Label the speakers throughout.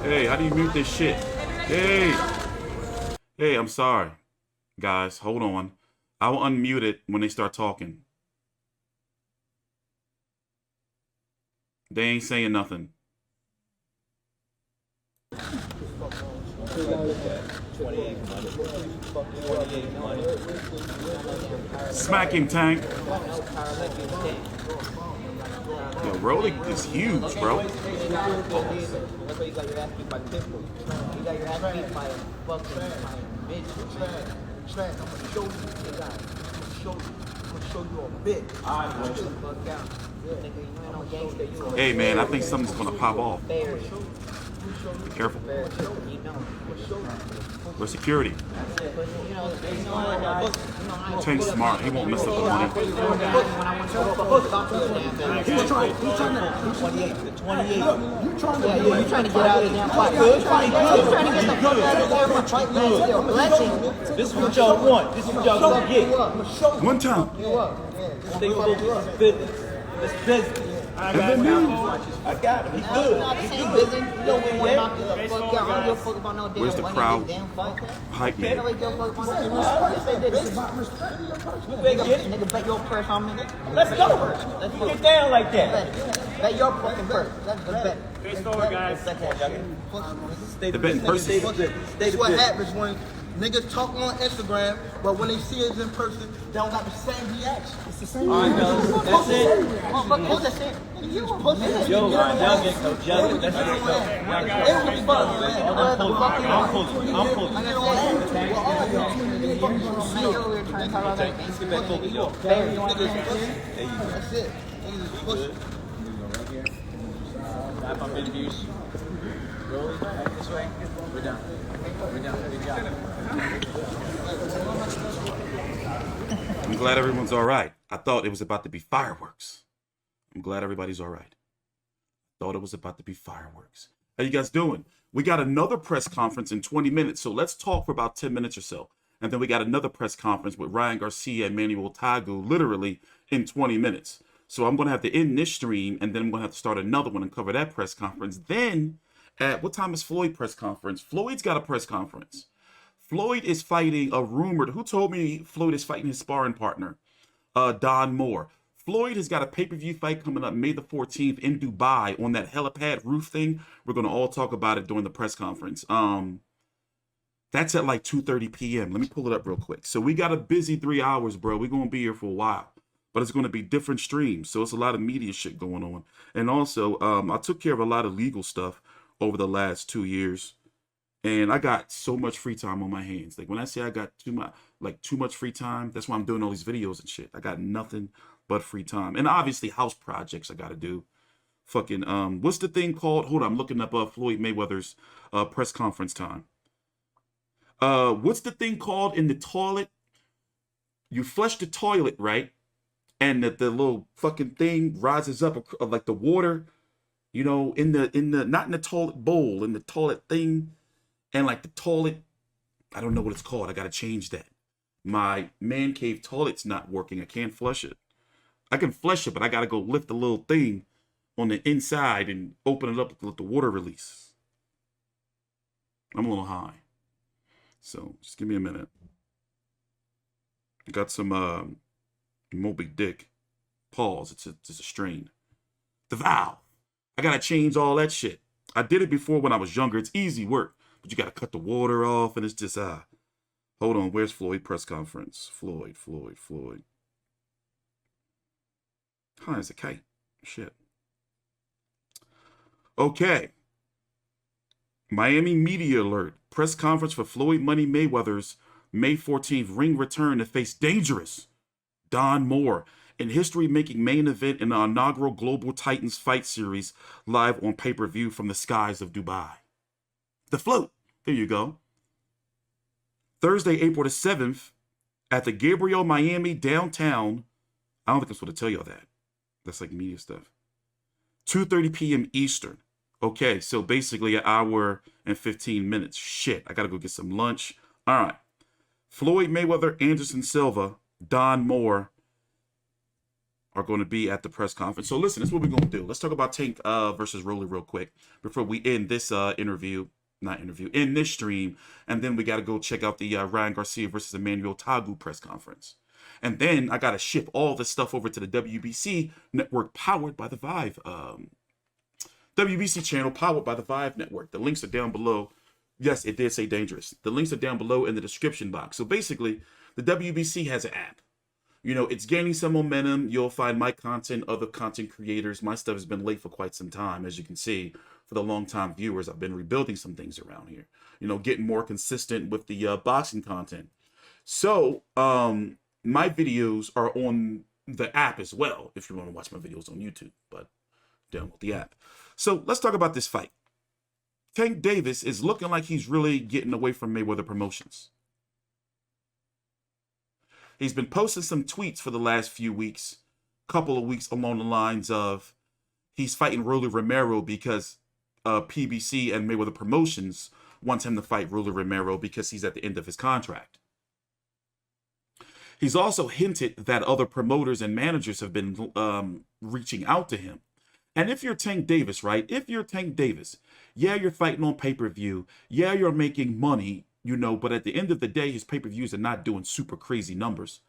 Speaker 1: Hey, how do you mute this shit? Hey. Hey, I'm sorry. Guys, hold on. I will unmute it when they start talking. They ain't saying nothing. Smack him, Tank. Yo, Rolling is huge, bro. Hey, man, I think something's gonna pop off. Be careful. Where's security? Tank's smart. He won't mess up the money.
Speaker 2: He's trying to. You trying to get out of there? He's trying to get the fuck out of there. Blessing.
Speaker 3: This is what y'all want. This is what y'all gonna get.
Speaker 1: One time.
Speaker 3: It's business. I got him. He's good.
Speaker 1: Where's the crowd? Hype man.
Speaker 3: Let's go. Get down like that.
Speaker 2: Bet your fucking purse. That's the bet.
Speaker 3: Face forward, guys.
Speaker 1: The bet in person.
Speaker 2: That's what happens when niggas talk on Instagram, but when they see us in person, they don't got the same reaction. It's the same.
Speaker 3: Alright, fellas. That's it.
Speaker 2: Motherfucker, that's it. You pussy.
Speaker 3: Yo, y'all get no judgment. That's it. I'm pulling. Let's get back focused, yo.
Speaker 2: That's it. Niggas is pussy.
Speaker 3: Got my interviews. Rolling this way. We're down. Good job.
Speaker 1: I'm glad everyone's all right. I thought it was about to be fireworks. I'm glad everybody's all right. Thought it was about to be fireworks. How you guys doing? We got another press conference in 20 minutes, so let's talk for about 10 minutes or so. And then we got another press conference with Ryan Garcia and Manuel Tagu literally in 20 minutes. So I'm going to have to end this stream, and then I'm going to have to start another one and cover that press conference. Then, at what time is Floyd press conference? Floyd's got a press conference. Floyd is fighting a rumored, who told me Floyd is fighting his sparring partner? Don Moore. Floyd has got a pay-per-view fight coming up May the 14th in Dubai on that helipad roof thing. We're going to all talk about it during the press conference. That's at like 2:30 p.m. Let me pull it up real quick. So we got a busy 3 hours, bro. We're going to be here for a while. But it's going to be different streams. So it's a lot of media shit going on. And also, I took care of a lot of legal stuff over the last 2 years. And I got so much free time on my hands. Like when I say I got too much free time, that's why I'm doing all these videos and shit. I got nothing but free time. And obviously house projects I got to do. Fucking, what's the thing called? Hold on, I'm looking up Floyd Mayweather's press conference time. What's the thing called in the toilet? You flush the toilet, right? And the little fucking thing rises up like the water, you know, in the not in the toilet bowl, in the toilet thing. And like the toilet, I don't know what it's called. I got to change that. My man cave toilet's not working. I can't flush it. I can flush it, but I got to go lift the little thing on the inside and open it up to let the water release. I'm a little high. So just give me a minute. I got some Moby Dick. Pause. It's a strain. The valve. I got to change all that shit. I did it before when I was younger. It's easy work. But you got to cut the water off, and it's just, hold on, where's Floyd press conference? Floyd. Hi, it's a kite. Shit. Okay. Miami media alert. Press conference for Floyd Money Mayweather's May 14th ring return to face dangerous Don Moore in history-making main event in the inaugural Global Titans fight series live on pay-per-view from the skies of Dubai. The float. There you go. Thursday, April the 7th, at the Gabriel Miami downtown. I don't think I'm supposed to tell y'all that. That's like media stuff. 2:30 p.m. Eastern. Okay, so basically an hour and 15 minutes. Shit, I gotta go get some lunch. All right. Floyd Mayweather, Anderson Silva, Don Moore. are going to be at the press conference. So listen, this is what we're going to do. Let's talk about Tank versus Rolly real quick before we end this in this stream. And then we got to go check out the Ryan Garcia versus Emmanuel Tagu press conference. And then I got to ship all this stuff over to the WBC network powered by the Vive. WBC channel powered by the Vive network. The links are down below. Yes, it did say dangerous. The links are down below in the description box. So basically, the WBC has an app. You know, it's gaining some momentum. You'll find my content, other content creators. My stuff has been late for quite some time. As you can see, for the long-time viewers, I've been rebuilding some things around here. You know, getting more consistent with the boxing content. So, my videos are on the app as well, if you want to watch my videos on YouTube. But download the app. So, let's talk about this fight. Tank Davis is looking like he's really getting away from Mayweather Promotions. He's been posting some tweets for the last few weeks, couple of weeks along the lines of he's fighting Rolly Romero because PBC and Mayweather Promotions wants him to fight Rolly Romero because he's at the end of his contract. He's also hinted that other promoters and managers have been reaching out to him. And if you're Tank Davis, right? If you're Tank Davis, yeah, you're fighting on pay-per-view. Yeah, you're making money. You know, but at the end of the day, his pay-per-views are not doing super crazy numbers.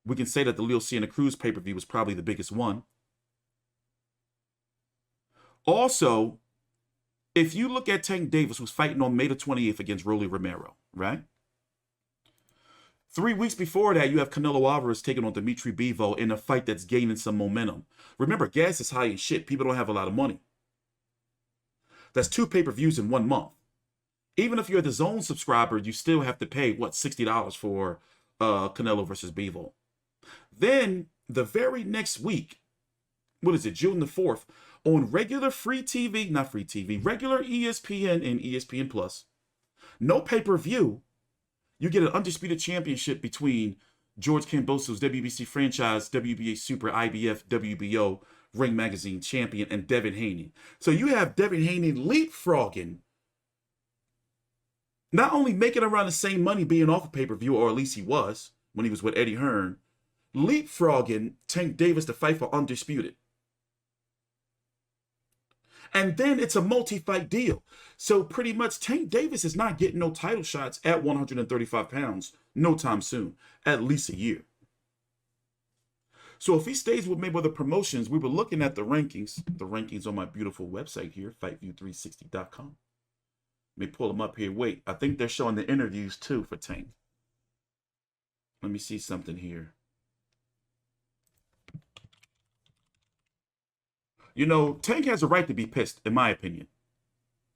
Speaker 1: We can say that the Leo C and the Cruz pay-per-view was probably the biggest one. Also, if you look at Tank Davis, was fighting on May the 28th against Rolly Romero, right? 3 weeks before that, you have Canelo Alvarez taking on Dimitri Bivol in a fight that's gaining some momentum. Remember, gas is high as shit. People don't have a lot of money. That's 2 pay-per-views in 1 month. Even if you're a DAZN subscriber, you still have to pay, what, $60 for Canelo versus Bivol. Then, the very next week, what is it, June the 4th, on regular regular ESPN and ESPN Plus, no pay-per-view, you get an undisputed championship between George Kambosos, WBC franchise, WBA Super, IBF, WBO, Ring Magazine champion, and Devin Haney. So you have Devin Haney leapfrogging, not only making around the same money being off of pay-per-view, or at least he was when he was with Eddie Hearn, leapfrogging Tank Davis to fight for undisputed. And then it's a multi-fight deal. So pretty much Tank Davis is not getting no title shots at 135 pounds no time soon, at least a year. So if he stays with Mayweather Promotions, we were looking at the rankings on my beautiful website here, fightview360.com. Let me pull them up here. Wait, I think they're showing the interviews too for Tank. Let me see something here. You know, Tank has a right to be pissed, in my opinion.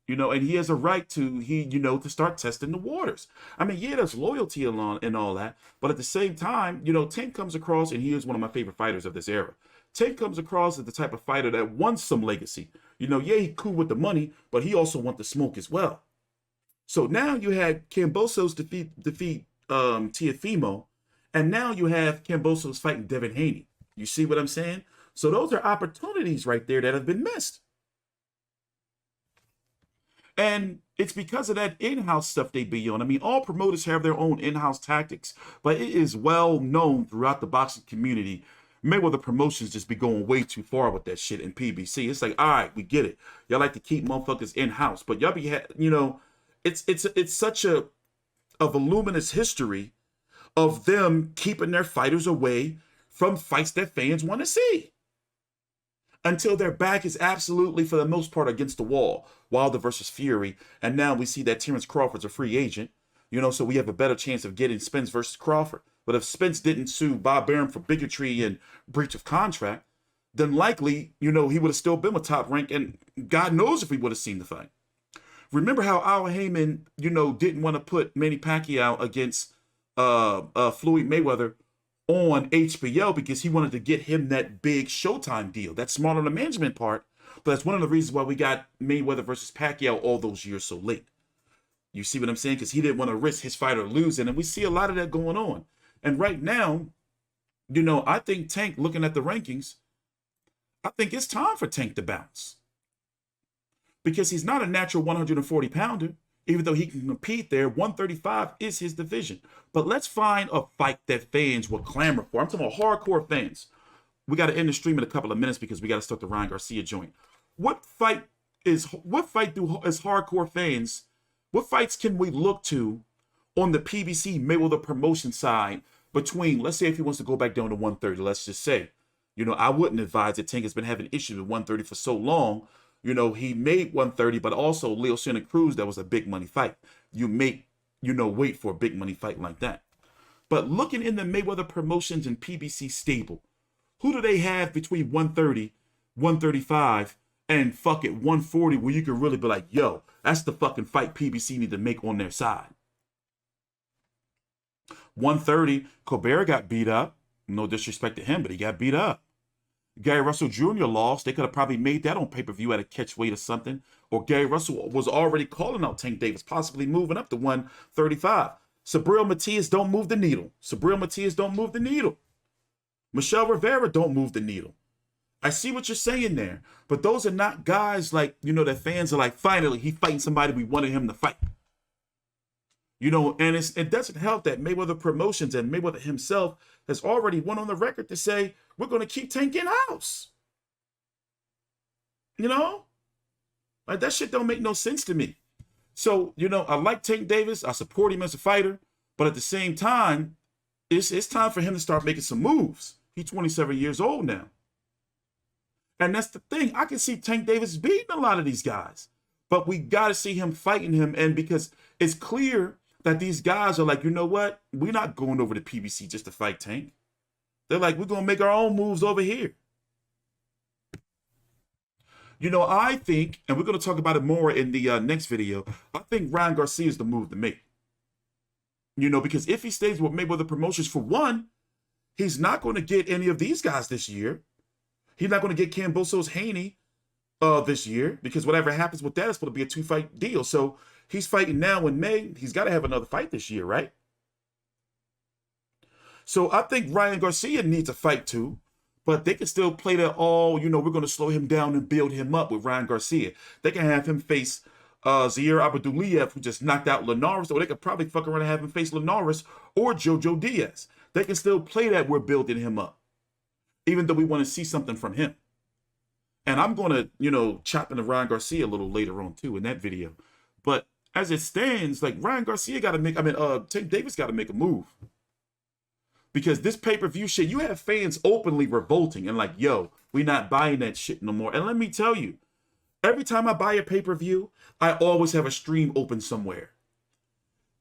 Speaker 1: You know, and he has a right to, to start testing the waters. I mean, yeah, there's loyalty and all that. But at the same time, you know, Tank comes across, and he is one of my favorite fighters of this era. Tank comes across as the type of fighter that wants some legacy. You know, yeah, he's cool with the money, but he also wants the smoke as well. So now you had Kambosos defeat Teofimo, and now you have Kambosos fighting Devin Haney. You see what I'm saying? So those are opportunities right there that have been missed. And it's because of that in-house stuff they be on. I mean, all promoters have their own in-house tactics, but it is well known throughout the boxing community. Mayweather Promotions just be going way too far with that shit in PBC. It's like, all right, we get it. Y'all like to keep motherfuckers in-house, but y'all be, it's such a voluminous history of them keeping their fighters away from fights that fans want to see, until their back is absolutely, for the most part, against the wall. Wilder versus Fury, and now we see that Terrence Crawford's a free agent, you know, so we have a better chance of getting Spence versus Crawford. But if Spence didn't sue Bob Arum for bigotry and breach of contract, then likely, you know, he would have still been with Top Rank, and God knows if we would have seen the fight. Remember how Al Heyman, you know, didn't want to put Manny Pacquiao against Floyd Mayweather on HBO because he wanted to get him that big Showtime deal. That's smart on the management part, but that's one of the reasons why we got Mayweather versus Pacquiao all those years so late. You see what I'm saying? Because he didn't want to risk his fighter losing, and we see a lot of that going on. And right now, you know, I think Tank, looking at the rankings, I think it's time for Tank to bounce. Because he's not a natural 140-pounder. Even though he can compete there, 135 is his division. But let's find a fight that fans will clamor for. I'm talking about hardcore fans. we got to end the stream in a couple of minutes because we got to start the Ryan Garcia joint. What fight is hardcore fans? What fights can we look to on the PBC Mayweather promotion side between, let's say if he wants to go back down to 130, let's just say, you know, I wouldn't advise it. Tank has been having issues with 130 for so long. You know, he made 130, but also Leo Santa Cruz, that was a big money fight. You make, you know, wait for a big money fight like that. But looking in the Mayweather promotions and PBC stable, who do they have between 130, 135, and fuck it, 140, where you can really be like, yo, that's the fucking fight PBC need to make on their side? 130, Colbert got beat up. No disrespect to him, but he got beat up. Gary Russell Jr. lost. They could have probably made that on pay-per-view at a catch weight or something. Or Gary Russell was already calling out Tank Davis, possibly moving up to 135. Sabril Matias don't move the needle. Sabril Matias don't move the needle. Michelle Rivera don't move the needle. I see what you're saying there, but those are not guys like, you know, that fans are like, finally, he fighting somebody we wanted him to fight. You know, and it doesn't help that Mayweather Promotions and Mayweather himself has already went on the record to say, we're going to keep Tank in-house. You know? Like, that shit don't make no sense to me. So, you know, I like Tank Davis. I support him as a fighter. But at the same time, it's time for him to start making some moves. He's 27 years old now. And that's the thing. I can see Tank Davis beating a lot of these guys. But we got to see him fighting him. And because it's clear that these guys are like, you know what? We're not going over to PBC just to fight Tank. They're like, we're going to make our own moves over here. You know, I think, and we're going to talk about it more in the next video, I think Ryan Garcia is the move to make. You know, because if he stays with Mayweather Promotions, for one, he's not going to get any of these guys this year. He's not going to get Kambosos Haney this year, because whatever happens with that is going to be a 2-fight deal. So he's fighting now in May. He's got to have another fight this year, right? So I think Ryan Garcia needs a fight too, but they can still play that all, you know, we're going to slow him down and build him up with Ryan Garcia. They can have him face Zaire Abdulayev, who just knocked out Linares, or they could probably fuck around and have him face Linares or Jojo Diaz. They can still play that we're building him up, even though we want to see something from him. And I'm going to, you know, chop into Ryan Garcia a little later on too in that video. But as it stands, like, Ryan Garcia got to make, Tank Davis got to make a move. Because this pay-per-view shit, you have fans openly revolting and like, yo, we not buying that shit no more. And let me tell you, every time I buy a pay-per-view, I always have a stream open somewhere.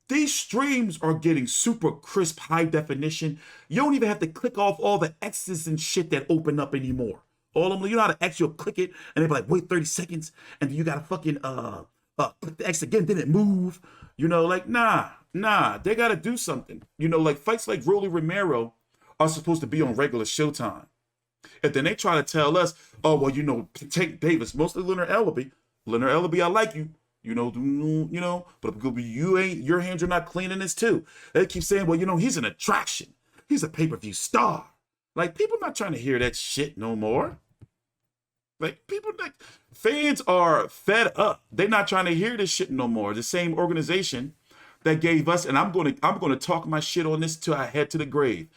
Speaker 1: These streams are getting super crisp, high definition. You don't even have to click off all the X's and shit that open up anymore. All of them, you know how to X, you'll click it, and they be like, wait 30 seconds, and then you gotta fucking click the X again, then it move. You know, like, nah, they gotta do something. You know, like fights like Romero are supposed to be on regular Showtime. And then they try to tell us, oh, well, you know, Tank Davis, mostly Leonard Ellaby, I like you. You know, but you ain't, your hands are not clean in this too. They keep saying, well, you know, he's an attraction. He's a pay-per-view star. Like, people not trying to hear that shit no more. Like, people, like, fans are fed up. They're not trying to hear this shit no more. The same organization that gave us, and I'm gonna talk my shit on this till I head to the grave.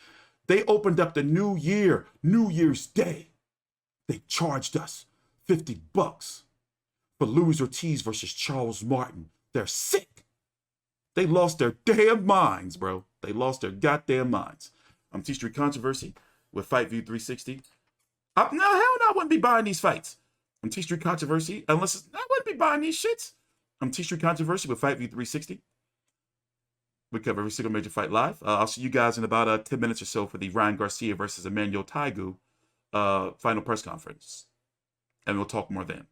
Speaker 1: They opened up the New Year's Day. They charged us $50 for Luis Ortiz versus Charles Martin. They're sick. They lost their damn minds, bro. They lost their goddamn minds. I'm T-Street Controversy with Fight View 360. No, hell no, I wouldn't be buying these fights. I'm T-Street Controversy, I wouldn't be buying these shits. I'm T-Street Controversy with Fight View 360. We cover every single major fight live. I'll see you guys in about 10 minutes or so for the Ryan Garcia versus Emmanuel Taigu final press conference. And we'll talk more then.